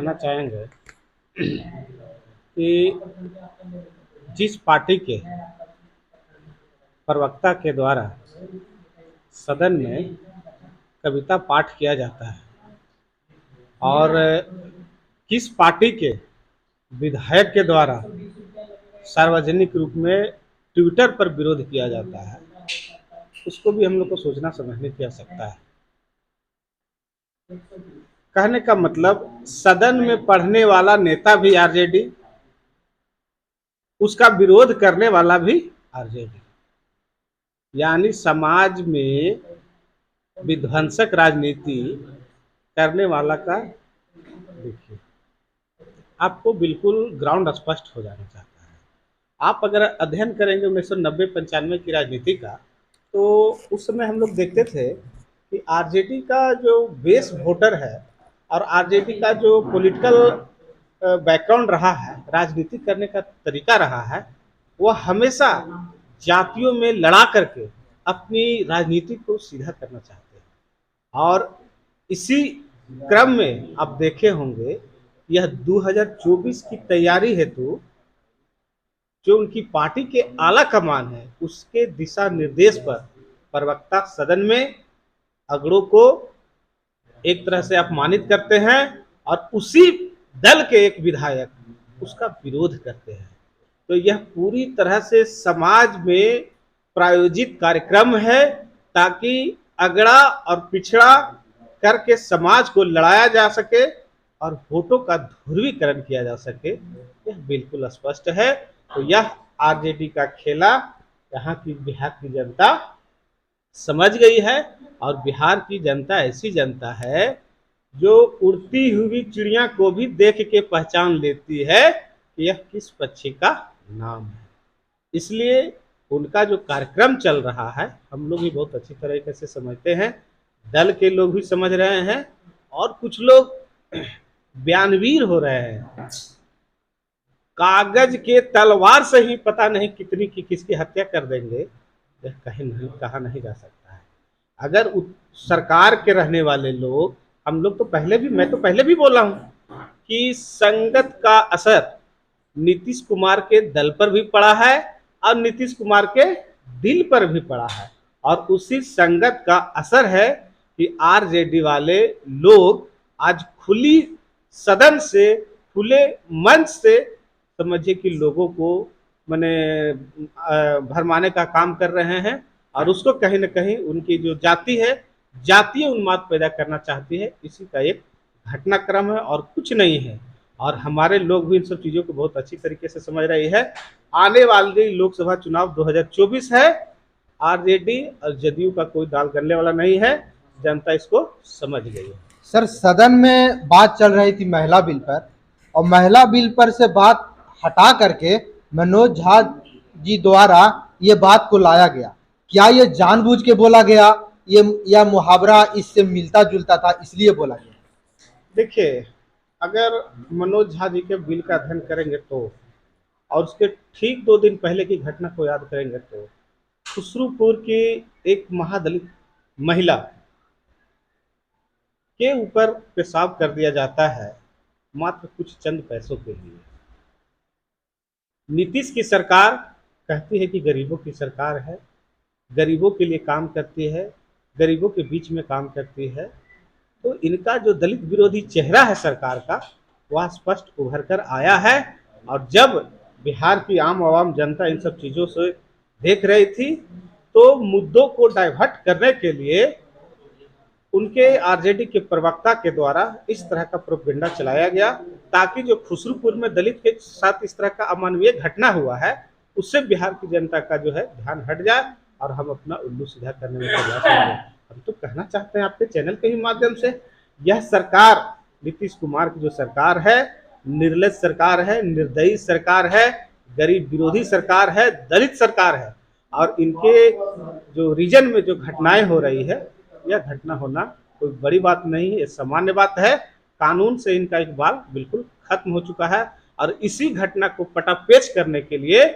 कहना चाहेंगे कि जिस पार्टी के प्रवक्ता के द्वारा सदन में कविता पाठ किया जाता है और किस पार्टी के विधायक के द्वारा सार्वजनिक रूप में ट्विटर पर विरोध किया जाता है, उसको भी हम लोग को सोचना समझने की आवश्यकता है। कहने का मतलब, सदन में पढ़ने वाला नेता भी आरजेडी, उसका विरोध करने वाला भी आरजेडी, यानी समाज में विध्वंसक राजनीति करने वाला का देखिए, आपको बिल्कुल ग्राउंड स्पष्ट हो जाना चाहता है। आप अगर अध्ययन करेंगे 1990-95 की राजनीति का, तो उस समय हम लोग देखते थे कि आरजेडी का जो बेस वोटर है और आरजेडी का जो पॉलिटिकल बैकग्राउंड रहा है, राजनीति करने का तरीका रहा है, वह हमेशा जातियों में लड़ा करके अपनी राजनीति को सीधा करना चाहते हैं। और इसी क्रम में आप देखे होंगे, यह 2024 की तैयारी हेतु जो उनकी पार्टी के आला कमान है, उसके दिशा निर्देश पर प्रवक्ता सदन में अगड़ों को एक तरह से अपमानित करते हैं और उसी दल के एक विधायक उसका विरोध करते हैं। तो यह पूरी तरह से समाज में प्रायोजित कार्यक्रम है, ताकि अगड़ा और पिछड़ा करके समाज को लड़ाया जा सके और वोटों का ध्रुवीकरण किया जा सके। यह बिल्कुल स्पष्ट है। तो यह आरजेडी का खेला यहाँ की बिहार की जनता समझ गई है, और बिहार की जनता ऐसी जनता है जो उड़ती हुई चिड़िया को भी देख के पहचान लेती है कि यह किस पक्षी का नाम है। इसलिए उनका जो कार्यक्रम चल रहा है, हम लोग भी बहुत अच्छी तरीके से समझते हैं, दल के लोग भी समझ रहे हैं, और कुछ लोग बयानवीर हो रहे हैं। कागज के तलवार से ही पता नहीं कितनी की किसकी हत्या कर देंगे, यह कहीं नहीं कहा नहीं जा सकता है। अगर सरकार के रहने वाले लोग, हम लोग तो मैं तो पहले भी बोला हूं कि संगत का असर नीतीश कुमार के दल पर भी पड़ा है और नीतीश कुमार के दिल पर भी पड़ा है, और उसी संगत का असर है कि आरजेडी वाले लोग आज खुली सदन से, खुले मंच से समझिए कि लोगों को भरमाने का काम कर रहे हैं, और उसको कहीं ना कहीं उनकी जो जाति है, जातीय उन्माद पैदा करना चाहती है। इसी का एक घटनाक्रम है और कुछ नहीं है। और हमारे लोग भी इन सब चीज़ों को बहुत अच्छी तरीके से समझ रही है। आने वाली लोकसभा चुनाव 2024 है, आरजेडी और जदयू का कोई दाल गलने वाला नहीं है, जनता इसको समझ गई है। सर, सदन में बात चल रही थी महिला बिल पर, और महिला बिल पर से बात हटा करके मनोज झा जी द्वारा ये बात को लाया गया। क्या ये जानबूझ के बोला गया, ये या मुहावरा इससे मिलता जुलता था इसलिए बोला गया? देखिए, अगर मनोज झा जी के बिल का अध्ययन करेंगे तो, और उसके ठीक 2 दिन पहले की घटना को याद करेंगे तो, खुसरूपुर की एक महादलित महिला के ऊपर पेशाब कर दिया जाता है मात्र कुछ चंद पैसों के लिए। नीतीश की सरकार कहती है कि गरीबों की सरकार है, गरीबों के लिए काम करती है, गरीबों के बीच में काम करती है। तो इनका जो दलित विरोधी चेहरा है सरकार का, वह स्पष्ट उभर कर आया है। और जब बिहार की आम आवाम जनता इन सब चीज़ों से देख रही थी, तो मुद्दों को डाइवर्ट करने के लिए उनके आरजेडी के प्रवक्ता के द्वारा इस तरह का प्रोपेगेंडा चलाया गया, ताकि जो खुसरूपुर में दलित के साथ इस तरह का अमानवीय घटना हुआ है, उससे बिहार की जनता का जो है ध्यान हट जाए और हम अपना उल्लू सीधा करने में प्रयास करेंगे। हम तो कहना चाहते हैं आपके चैनल के ही माध्यम से, यह सरकार नीतीश कुमार की जो सरकार है, निर्लज सरकार है, निर्दयी सरकार है, गरीब विरोधी सरकार है, दलित सरकार है। और इनके जो रीजन में जो घटनाएं हो रही है, यह घटना होना कोई बड़ी बात नहीं है, ये सामान्य बात है। कानून से इनका इकबाल बिल्कुल खत्म हो चुका है। और इसी घटना को पटापेच करने के लिए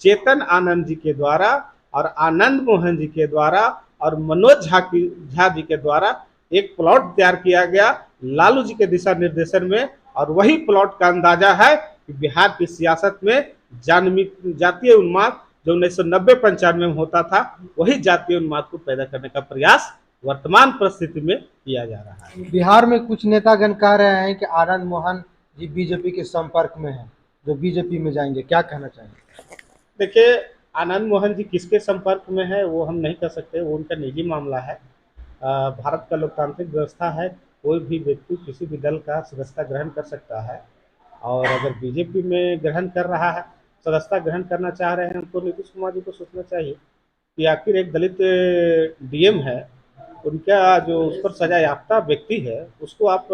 चेतन आनंद जी के द्वारा और आनंद मोहन जी के द्वारा और मनोज झा जी के द्वारा एक प्लॉट तैयार किया गया लालू जी के दिशा निर्देशन में, और वही प्लॉट का अंदाजा है कि बिहार की सियासत में जातीय उन्माद जो 1990-95 में होता था, वही जातीय उन्माद को पैदा करने का प्रयास वर्तमान परिस्थिति में किया जा रहा है। बिहार में कुछ नेतागण कह रहे हैं कि आनंद मोहन जी बीजेपी के संपर्क में हैं, जो बीजेपी में जाएंगे, क्या कहना चाहेंगे? देखिए, आनंद मोहन जी किसके संपर्क में है वो हम नहीं कह सकते, वो उनका निजी मामला है। भारत का लोकतांत्रिक व्यवस्था है, कोई भी व्यक्ति किसी भी दल का सदस्यता ग्रहण कर सकता है, और अगर बीजेपी में ग्रहण कर रहा है, सदस्यता ग्रहण करना चाह रहे हैं, तो नीतीश कुमार जी को सोचना चाहिए कि आखिर एक दलित डीएम है, उनका जो उस पर सजा याफ्ता व्यक्ति है, उसको आप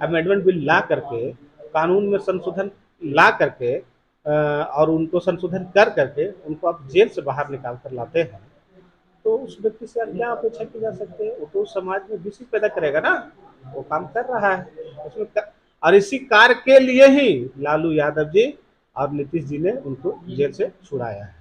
अमेंडमेंट बिल ला करके, कानून में संशोधन ला करके और उनको संशोधन कर करके उनको आप जेल से बाहर निकाल कर लाते हैं, तो उस व्यक्ति से क्या अपेक्षा की जा सकती है? वो तो समाज में विषय पैदा करेगा ना, वो काम कर रहा है उसमें और इसी कार्य के लिए ही लालू यादव जी और नीतीश जी ने उनको जेल से छुड़ाया है।